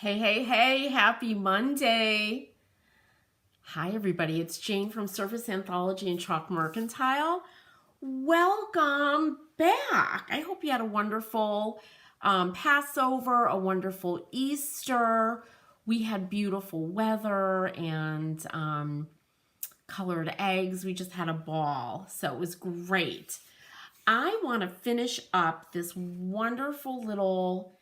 Hey, hey, hey, happy Monday. Hi, everybody. It's Jane from Surface Anthology and Chalk Mercantile. Welcome back. I hope you had a wonderful Passover, a wonderful Easter. We had beautiful weather and colored eggs. We just had a ball, so it was great. I want to finish up this wonderful little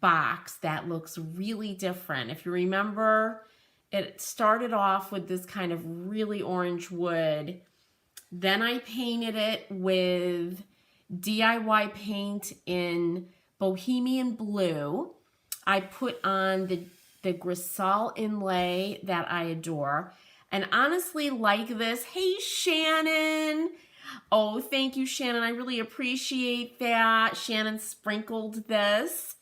box that looks really different. If you remember, it started off with this kind of really orange wood. Then I painted it with DIY paint in Bohemian Blue. I put on the Grisaille Inlay that I adore. And honestly, like this, hey Shannon. Oh, thank you, Shannon. I really appreciate that. Shannon sprinkled this.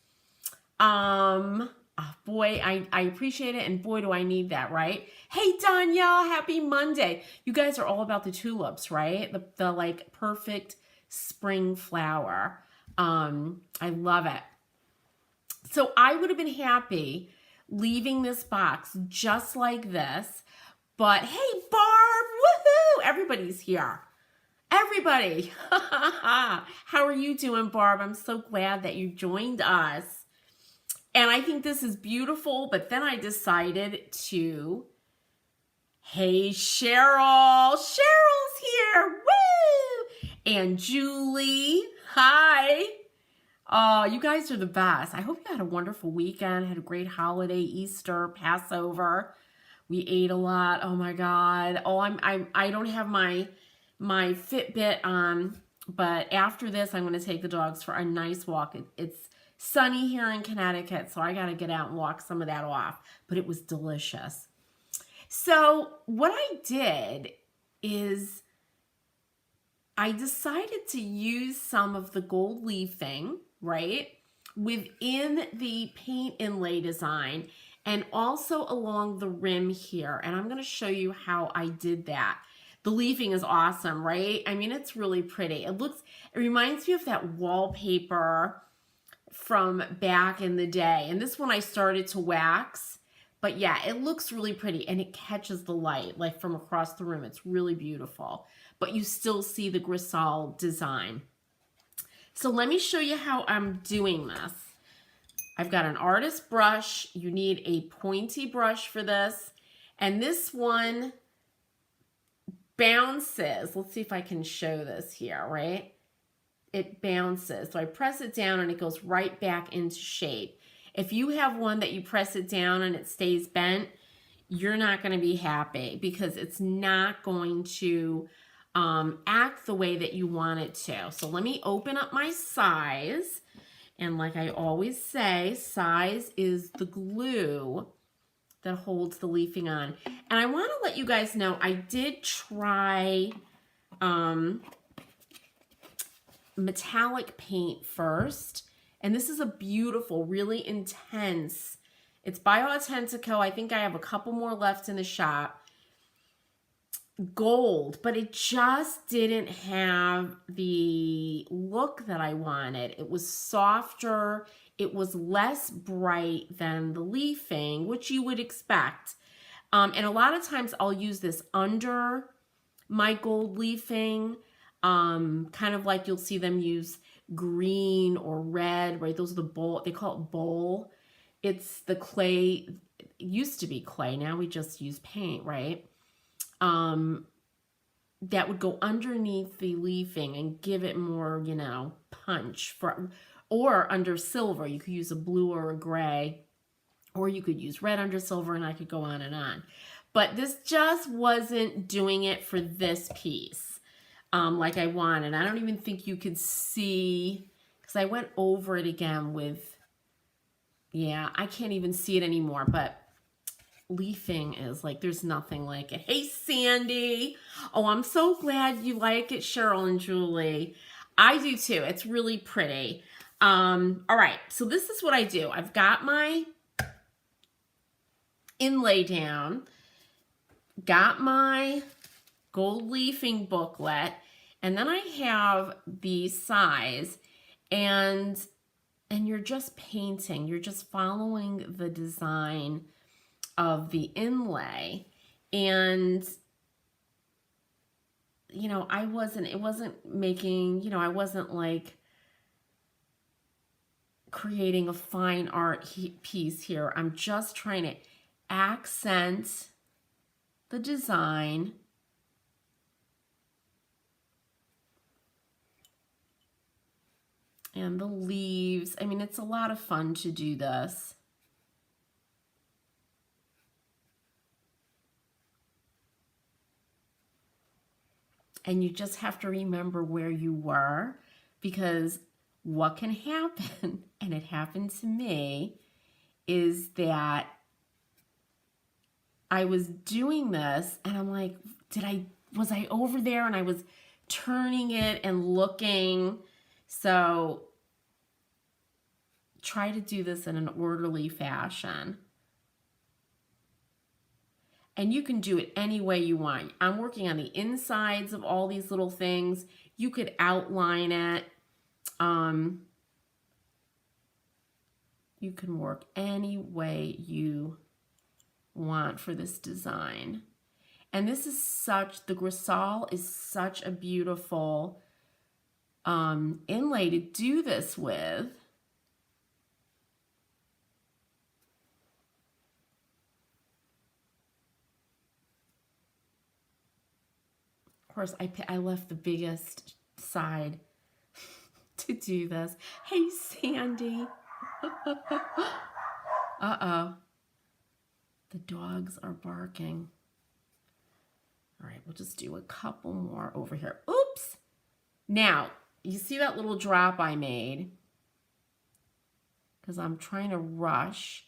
Boy, I appreciate it, and boy, do I need that, right? Hey, Danielle, happy Monday. You guys are all about the tulips, right? The like perfect spring flower. I love it. So I would have been happy leaving this box just like this, but hey, Barb, woohoo! Everybody's here. Everybody. How are you doing, Barb? I'm so glad that you joined us. And I think this is beautiful, but then I decided to, hey, Cheryl. Cheryl's here. Woo! And Julie. Hi. Oh, you guys are the best. I hope you had a wonderful weekend, had a great holiday, Easter, Passover. We ate a lot. Oh my God. Oh, I don't have my Fitbit on, but after this, I'm going to take the dogs for a nice walk. It's sunny here in Connecticut, so I got to get out and walk some of that off, but it was delicious. So what I did is I decided to use some of the gold leafing, right, within the paint inlay design and also along the rim here. And I'm going to show you how I did that. The leafing is awesome, right? I mean, it's really pretty. It reminds me of that wallpaper from back in the day. And this one I started to wax, but yeah, it looks really pretty and it catches the light like from across the room. It's really beautiful, but you still see the Grisaille design. So let me show you how I'm doing this. I've got an artist brush. You need a pointy brush for this. And this one bounces. Let's see if I can show this here, right? It bounces. So I press it down and it goes right back into shape. If you have one that you press it down and it stays bent, you're not going to be happy because it's not going to act the way that you want it to. So let me open up my size. And like I always say, size is the glue that holds the leafing on. And I want to let you guys know, I did try metallic paint first. And this is a beautiful, really intense. It's by Authentico. I think I have a couple more left in the shop. Gold, but it just didn't have the look that I wanted. It was softer. It was less bright than the leafing, which you would expect. And a lot of times I'll use this under my gold leafing, kind of like you'll see them use green or red, right? Those are the bowl, they call it bowl. It's the clay. It used to be clay. Now we just use paint, right? That would go underneath the leafing and give it more, you know, punch. Or under silver, you could use a blue or a gray, or you could use red under silver, and I could go on and on. But this just wasn't doing it for this piece like I wanted. I don't even think you could see, because I went over it again with, yeah, I can't even see it anymore, but leafing is like, there's nothing like it. Hey, Sandy. Oh, I'm so glad you like it, Cheryl and Julie. I do too. It's really pretty. All right, so this is what I do. I've got my inlay down, got my gold leafing booklet, and then I have the size, and And you're just painting, you're just following the design of the inlay. And, you know, it wasn't making, you know, I wasn't like creating a fine art piece here. I'm just trying to accent the design. And the leaves. I mean, it's a lot of fun to do this. And you just have to remember where you were, because what can happen, and it happened to me, is that I was doing this and I'm like, was I over there? And I was turning it and looking. So try to do this in an orderly fashion. And you can do it any way you want. I'm working on the insides of all these little things. You could outline it. You can work any way you want for this design. And this is the Grisaille is such a beautiful inlay to do this with. Of course, I left the biggest side to do this. Hey, Sandy. Uh-oh. The dogs are barking. All right, we'll just do a couple more over here. Oops. Now, you see that little drop I made? Because I'm trying to rush.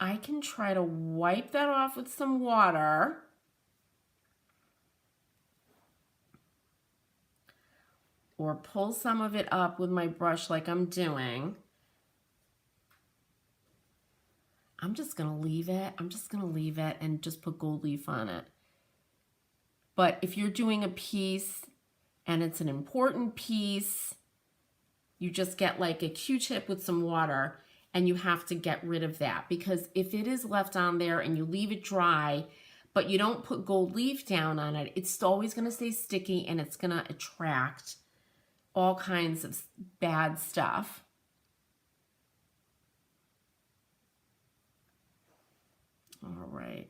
I can try to wipe that off with some water. Or pull some of it up with my brush like I'm doing. I'm just going to leave it. I'm just going to leave it and just put gold leaf on it. But if you're doing a piece and it's an important piece, you just get like a Q-tip with some water and you have to get rid of that. Because if it is left on there and you leave it dry, but you don't put gold leaf down on it, it's always going to stay sticky and it's going to attract all kinds of bad stuff. All right.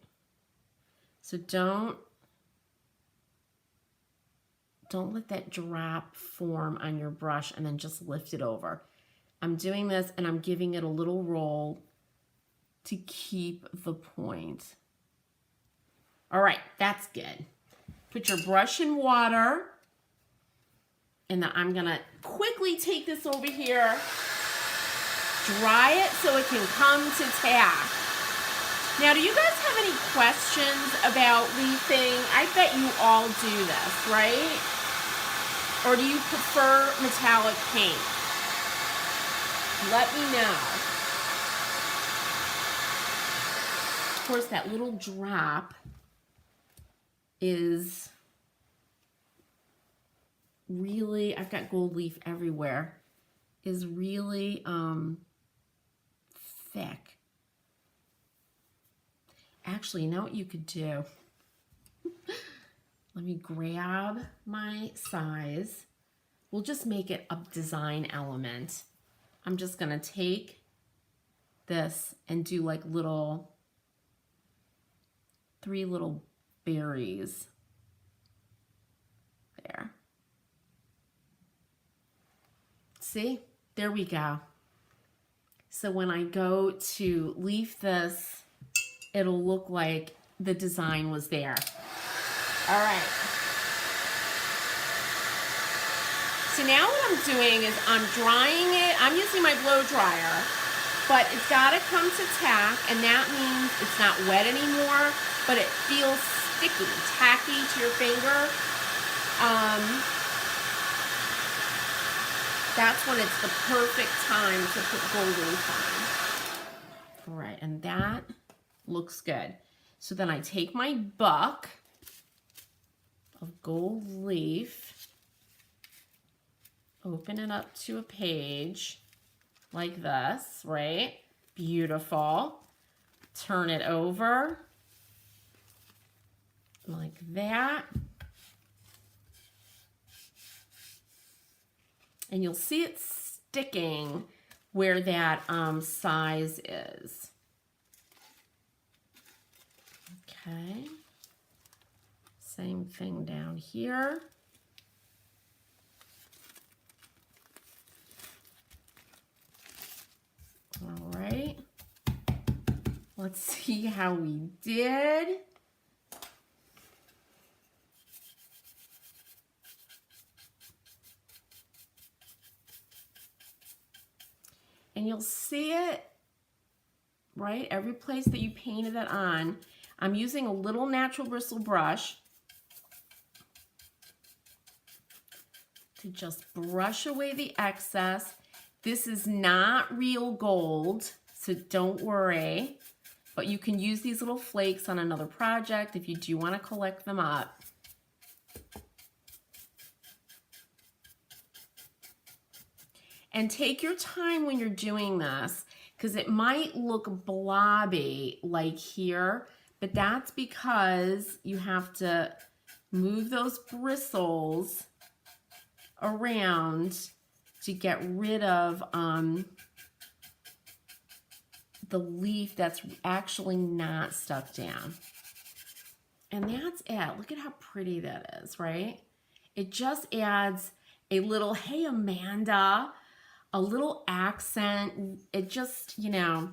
So don't let that drop form on your brush and then just lift it over. I'm doing this and I'm giving it a little roll to keep the point. All right, that's good. Put your brush in water. And then I'm gonna quickly take this over here, dry it so it can come to tack. Now, do you guys have any questions about leafing? I bet you all do this, right? Or do you prefer metallic paint? Let me know. Of course, that little drop is really, I've got gold leaf everywhere, is really thick. Actually, you know what you could do? Let me grab my size. We'll just make it a design element. I'm just gonna take this and do like three little berries there. See, there we go. So when I go to leaf this, it'll look like the design was there. All right. So now what I'm doing is I'm drying it. I'm using my blow dryer, but it's got to come to tack, and that means it's not wet anymore, but it feels sticky, tacky to your finger. That's when it's the perfect time to put gold leaf on. All right, and that looks good. So then I take my buck of gold leaf Open it up to a page like this, right? Beautiful. Turn it over like that. And you'll see it sticking where that size is. Okay. Same thing down here. All right. Let's see how we did. And you'll see it, right? Every place that you painted it on. I'm using a little natural bristle brush to just brush away the excess. This is not real gold, so don't worry. But you can use these little flakes on another project if you do want to collect them up. And take your time when you're doing this, because it might look blobby like here, but that's because you have to move those bristles around to get rid of the leaf that's actually not stuck down. And that's it. Look at how pretty that is, right? It just adds a little, hey, Amanda, a little accent. It just, you know,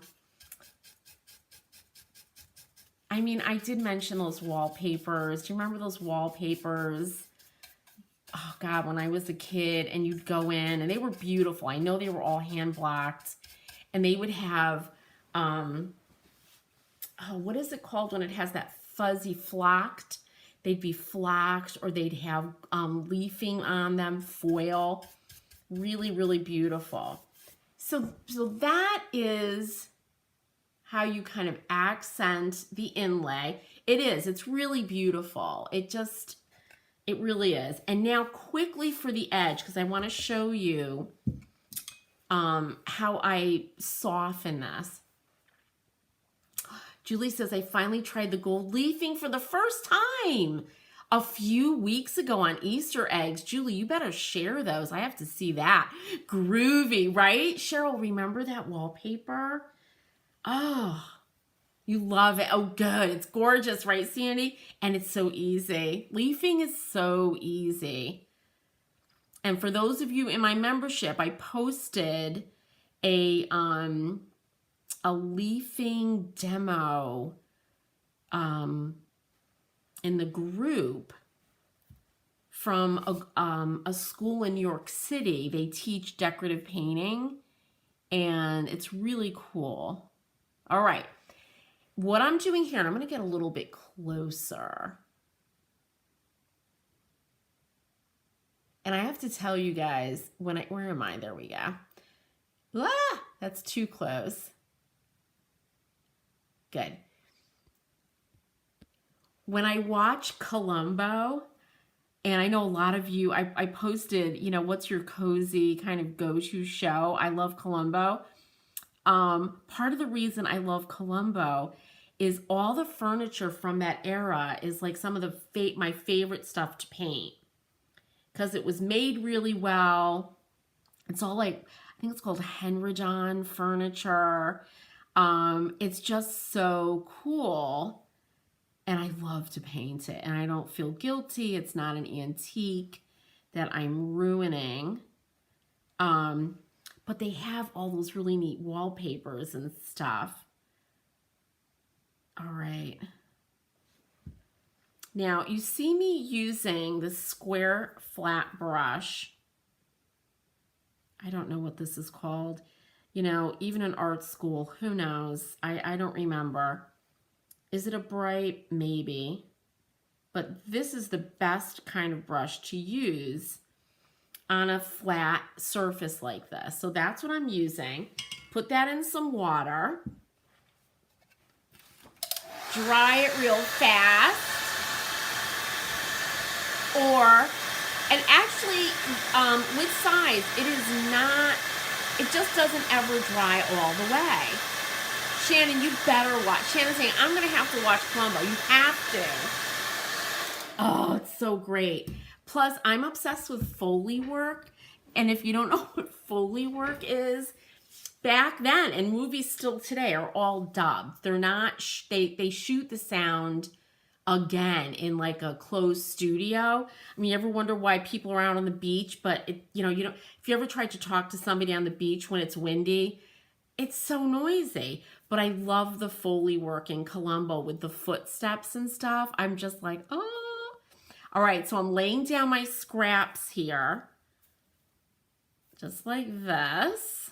I mean, I did mention those wallpapers. Do you remember those wallpapers? Oh God, when I was a kid and you'd go in and they were beautiful. I know they were all hand blocked and they would have, oh, what is it called when it has that fuzzy flocked? They'd be flocked or they'd have leafing on them, foil. Really, really beautiful. So that is how you kind of accent the inlay. It's really beautiful. It really is. And now quickly for the edge, because I want to show you how I soften this. Julie says, I finally tried the gold leafing for the first time a few weeks ago on Easter eggs. Julie, you better share those. I have to see that. Groovy, right? Cheryl, remember that wallpaper? Oh, you love it. Oh, good. It's gorgeous, right, Sandy? And it's so easy. Leafing is so easy. And for those of you in my membership, I posted a leafing demo in the group from a school in New York City. They teach decorative painting, and it's really cool. All right. What I'm doing here, and I'm going to get a little bit closer. And I have to tell you guys, where am I? There we go. Ah, that's too close. Good. When I watch Columbo, and I know a lot of you, I posted, you know, what's your cozy kind of go-to show? I love Columbo. Part of the reason I love Columbo is all the furniture from that era is like some of my favorite stuff to paint, because it was made really well. It's all like, I think it's called Henry John furniture. It's just so cool. And I love to paint it. And I don't feel guilty. It's not an antique that I'm ruining. But they have all those really neat wallpapers and stuff. All right. Now, you see me using the square flat brush. I don't know what this is called. You know, even in art school, who knows? I don't remember. Is it a bright? Maybe. But this is the best kind of brush to use on a flat surface like this. So that's what I'm using. Put that in some water. Dry it real fast. Or And actually, with size, it is not, it just doesn't ever dry all the way. Shannon, you better watch. Shannon's saying, I'm going to have to watch Columbo. You have to. Oh, it's so great. Plus, I'm obsessed with Foley work. And if you don't know what Foley work is, back then, and movies still today are all dubbed. They're not, they shoot the sound again in like a closed studio. I mean, you ever wonder why people are out on the beach, but it, you know, if you ever tried to talk to somebody on the beach when it's windy, it's so noisy. But I love the Foley work in Columbo with the footsteps and stuff. I'm just like, oh. All right, so I'm laying down my scraps here. Just like this.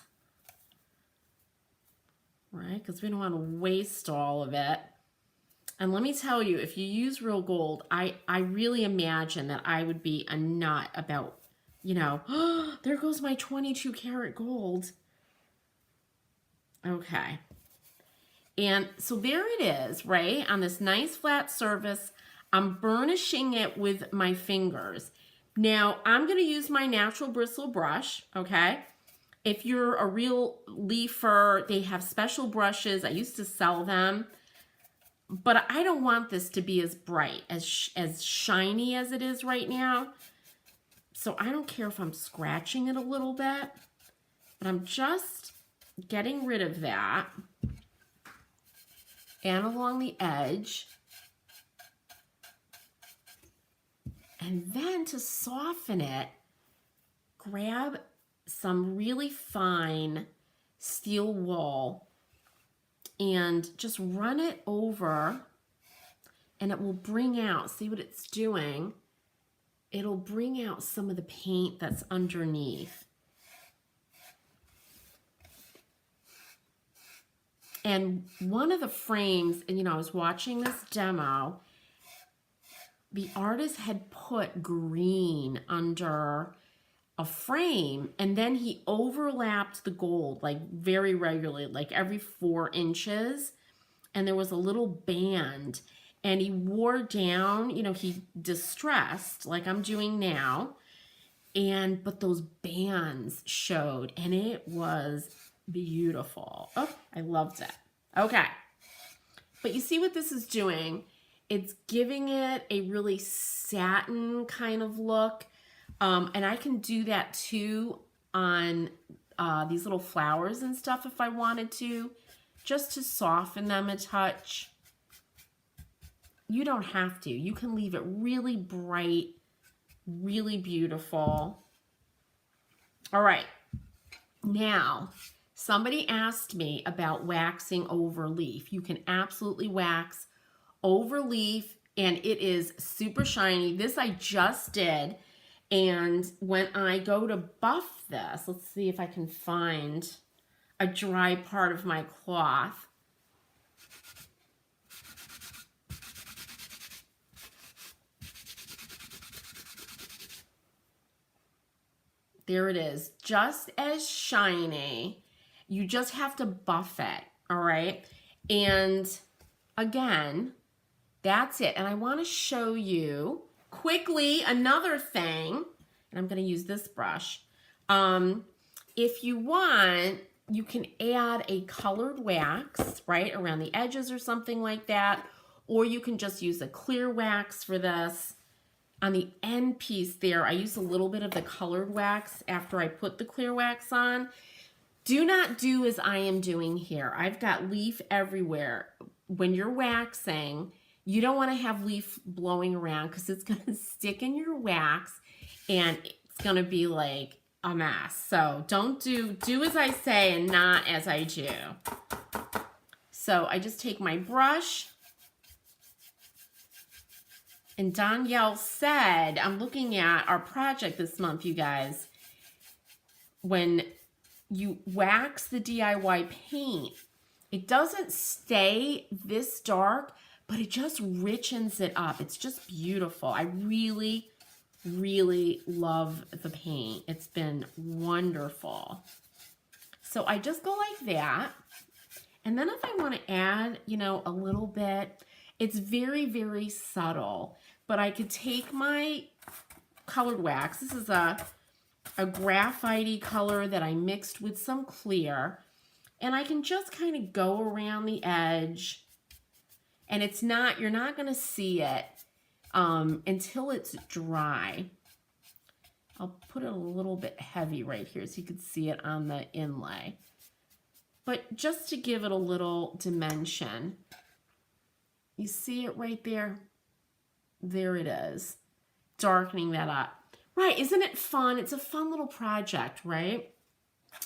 Right, because we don't want to waste all of it. And let me tell you, if you use real gold, I really imagine that I would be a nut about, you know, oh, there goes my 22 karat gold. Okay. And so there it is, right? On this nice flat surface, I'm burnishing it with my fingers. Now, I'm going to use my natural bristle brush, okay? If you're a real leafer, they have special brushes. I used to sell them. But I don't want this to be as bright, as shiny as it is right now. So I don't care if I'm scratching it a little bit. But I'm just getting rid of that. And along the edge. And then to soften it, grab some really fine steel wool and just run it over, and it will bring out, see what it's doing? It'll bring out some of the paint that's underneath. And one of the frames, and you know, I was watching this demo, the artist had put green under a frame, and then he overlapped the gold like very regularly, like every 4 inches, and there was a little band, and he wore down, you know, he distressed like I'm doing now, but those bands showed, and it was beautiful. Oh, I loved it. Okay, but you see what this is doing? It's giving it a really satin kind of look. And I can do that too on these little flowers and stuff if I wanted to, just to soften them a touch. You don't have to. You can leave it really bright, really beautiful. All right. Now, somebody asked me about waxing over leaf. You can absolutely wax over leaf, and it is super shiny. This I just did. And when I go to buff this, let's see if I can find a dry part of my cloth. There it is, just as shiny. You just have to buff it, all right? And again, that's it. And I want to show you quickly another thing, and I'm going to use this brush. If you want, you can add a colored wax, right, around the edges or something like that, or you can just use a clear wax for this. On the end piece there, I use a little bit of the colored wax after I put the clear wax on. Do not do as I am doing here. I've got leaf everywhere. When you're waxing, you don't want to have leaf blowing around because it's going to stick in your wax and it's going to be like a mess. So don't do as I say and not as I do. So I just take my brush, and Danielle said, I'm looking at our project this month, you guys, when you wax the DIY paint, it doesn't stay this dark, but it just richens it up. It's just beautiful. I really, really love the paint. It's been wonderful. So I just go like that. And then if I want to add, you know, a little bit, it's very, very subtle. But I could take my colored wax. This is a graphite-y color that I mixed with some clear. And I can just kind of go around the edge. And it's not, you're not going to see it until it's dry. I'll put it a little bit heavy right here so you can see it on the inlay. But just to give it a little dimension, you see it right there? There it is, darkening that up. Right, isn't it fun? It's a fun little project, right?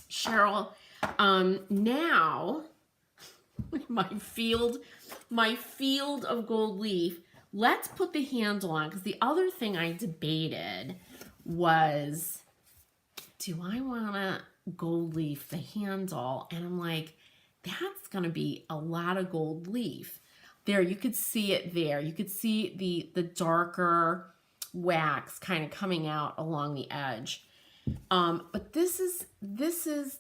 Cheryl, now my field of gold leaf, let's put the handle on, because the other thing I debated was, do I want to gold leaf the handle? And I'm like, that's going to be a lot of gold leaf. There, you could see it there. You could see the darker wax kind of coming out along the edge. But this is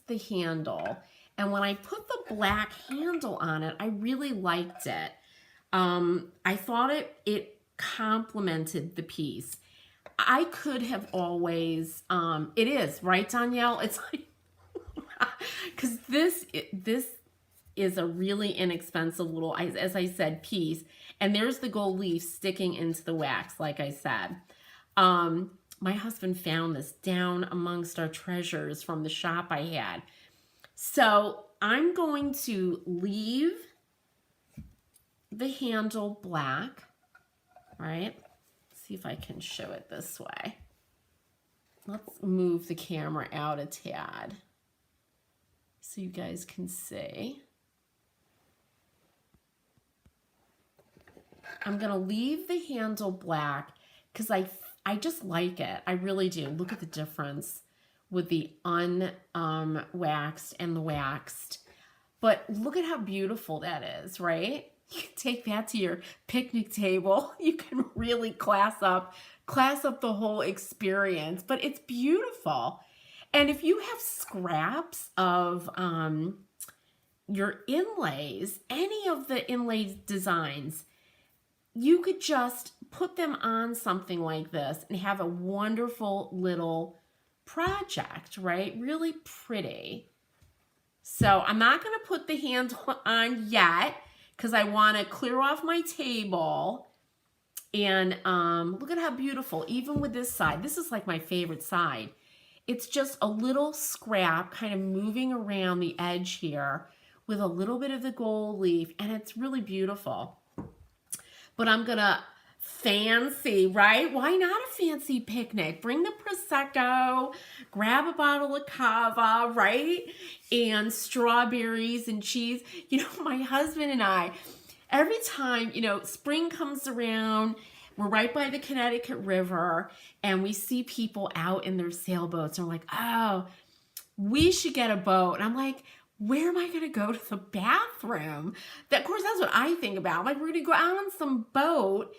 the handle. And when I put the black handle on it, I really liked it. I thought it complemented the piece. I could have always, it is, right, Danielle? It's like, because this is a really inexpensive little, as I said, piece. And there's the gold leaf sticking into the wax, like I said. My husband found this down amongst our treasures from the shop I had. So I'm going to leave the handle black, right? See if I can show it this way. Let's move the camera out a tad so you guys can see. I'm going to leave the handle black because I just like it. I really do. Look at the difference with the unwaxed and the waxed. But look at how beautiful that is, right? You can take that to your picnic table. You can really class up the whole experience. But it's beautiful. And if you have scraps of your inlays, any of the inlay designs, you could just put them on something like this and have a wonderful little project, right? Really pretty. So I'm not going to put the handle on yet because I want to clear off my table. And look at how beautiful, even with this side. This is like my favorite side. It's just a little scrap kind of moving around the edge here with a little bit of the gold leaf, and it's really beautiful. But I'm going to fancy, right? Why not a fancy picnic? Bring the Prosecco, grab a bottle of cava, right? And strawberries and cheese. You know, my husband and I, every time, you know, spring comes around, we're right by the Connecticut River, and we see people out in their sailboats, and we're like, oh, we should get a boat. And I'm like, where am I going to go to the bathroom? Of course, that's what I think about. I'm like, we're going to go out on some boat,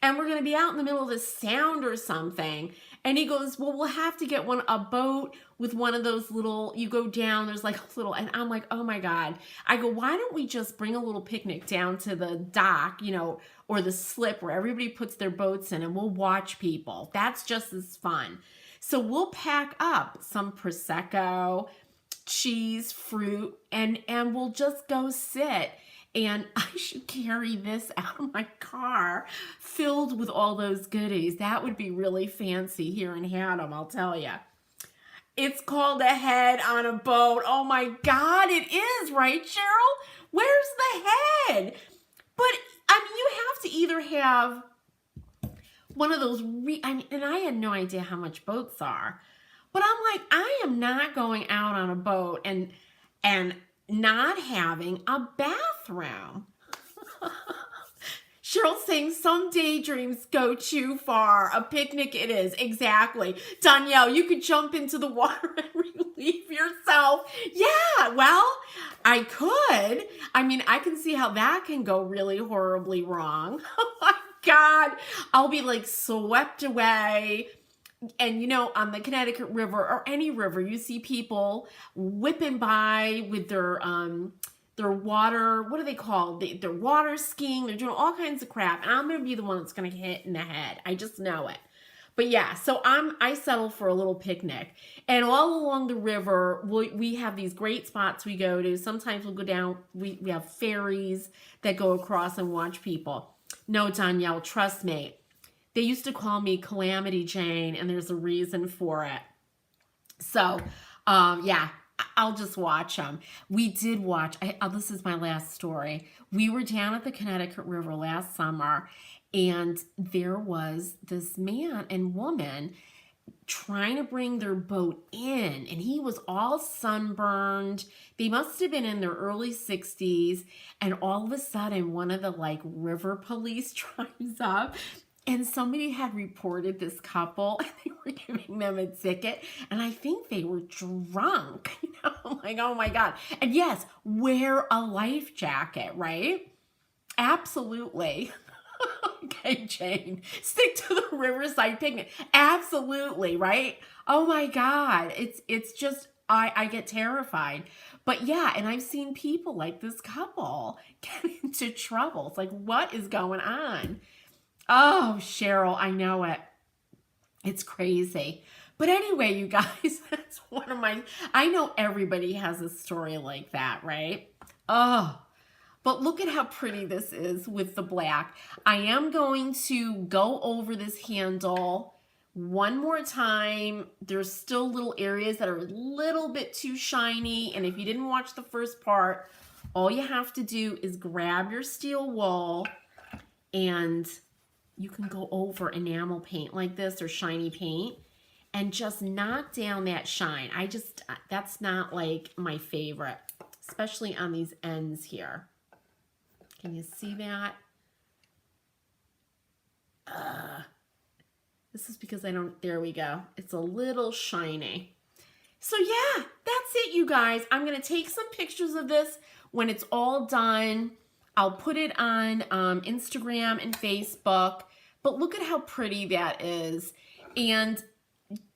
and we're going to be out in the middle of the sound or something. And he goes, well, we'll have to get a boat with one of those little, you go down, there's like a little, and I'm like, oh my God. I go, why don't we just bring a little picnic down to the dock, you know, or the slip where everybody puts their boats in, and we'll watch people. That's just as fun. So we'll pack up some Prosecco, cheese, fruit, and we'll just go sit. And I should carry this out of my car filled with all those goodies. That would be really fancy here in Haddam, I'll tell you. It's called a head on a boat. Oh my God, it is, right, Cheryl? Where's the head? But, I mean, you have to either have one of those, and I had no idea how much boats are. But I'm like, I am not going out on a boat and not having a bathroom. Cheryl's saying some daydreams go too far. A picnic it is. Exactly. Danielle, you could jump into the water and relieve yourself. Yeah, well, I could. I mean, I can see how that can go really horribly wrong. Oh my God. I'll be like swept away. And, you know, on the Connecticut River or any river, you see people whipping by with their water, what are they called? They're water skiing. They're doing all kinds of crap. And I'm going to be the one that's going to hit in the head. I just know it. But yeah, so I settle for a little picnic. And all along the river, we have these great spots we go to. Sometimes we'll go down, we have ferries that go across and watch people. No, Danielle, trust me. They used to call me Calamity Jane, and there's a reason for it. So, yeah, I'll just watch them. We did watch, this is my last story. We were down at the Connecticut River last summer, and there was this man and woman trying to bring their boat in, and he was all sunburned. They must have been in their early 60s, and all of a sudden one of the like river police drives up, and somebody had reported this couple and they were giving them a ticket, and I think they were drunk. I'm like, oh my God. And yes, wear a life jacket, right? Absolutely. Okay, Jane, stick to the Riverside picnic. Absolutely, right? Oh my God. It's just, I get terrified. But yeah, and I've seen people like this couple get into trouble. It's like, what is going on? Oh, Cheryl, I know it. It's crazy. But anyway, you guys, that's one of my, I know everybody has a story like that, right? Oh, but look at how pretty this is with the black. I am going to go over this handle one more time. There's still little areas that are a little bit too shiny. And if you didn't watch the first part, all you have to do is grab your steel wool and you can go over enamel paint like this or shiny paint and just knock down that shine. That's not like my favorite, especially on these ends here. Can you see that? This is because I don't, there we go. It's a little shiny. So yeah, that's it, you guys. I'm gonna take some pictures of this when it's all done. I'll put it on Instagram and Facebook, but look at how pretty that is. And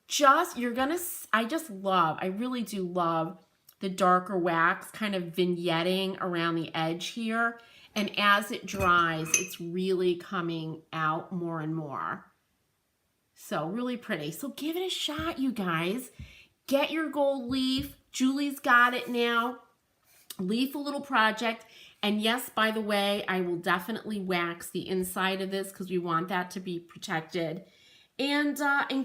just, I really do love the darker wax kind of vignetting around the edge here. And as it dries, it's really coming out more and more. So really pretty. So give it a shot, you guys. Get your gold leaf. Julie's got it now. Leaf a little project. And yes, by the way, I will definitely wax the inside of this because we want that to be protected. And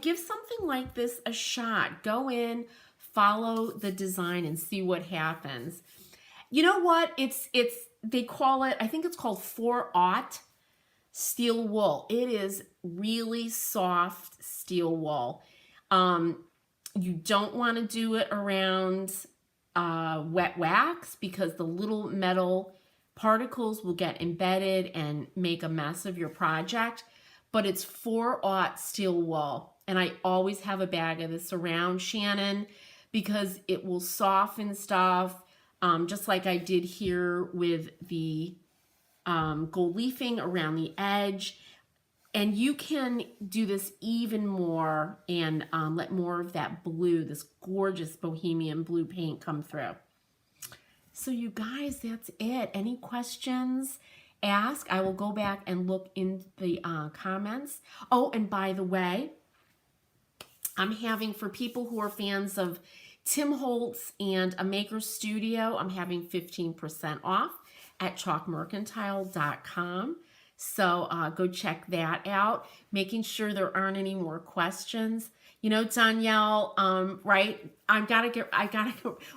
give something like this a shot. Go in, follow the design, and see what happens. You know what? They call it, I think it's called 4/0 steel wool. It is really soft steel wool. You don't want to do it around wet wax because the little metal particles will get embedded and make a mess of your project. But it's 4/0 steel wool. And I always have a bag of this around, Shannon, because it will soften stuff. Just like I did here with the gold leafing around the edge. And you can do this even more and let more of that blue, this gorgeous Bohemian Blue paint come through. So you guys, that's it. Any questions? Ask. I will go back and look in the comments. Oh, and by the way, I'm having, for people who are fans of Tim Holtz and a Maker Studio, I'm having 15% off at chalkmercantile.com. So go check that out, making sure there aren't any more questions. You know, Danielle, right? I gotta go.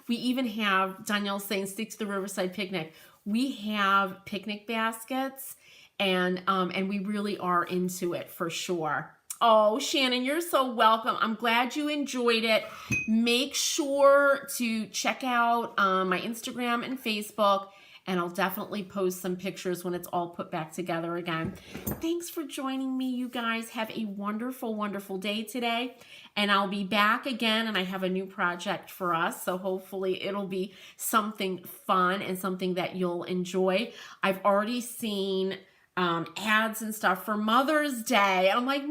We even have, Danielle saying, stick to the Riverside picnic. We have picnic baskets and we really are into it for sure. Oh, Shannon, you're so welcome. I'm glad you enjoyed it. Make sure to check out my Instagram and Facebook, and I'll definitely post some pictures when it's all put back together again. Thanks for joining me, you guys. Have a wonderful, wonderful day today, and I'll be back again, and I have a new project for us, so hopefully it'll be something fun and something that you'll enjoy. I've already seen ads and stuff for Mother's Day. I'm like,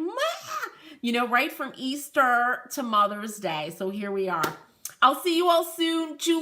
you know, right from Easter to Mother's Day. So here we are. I'll see you all soon. Julie.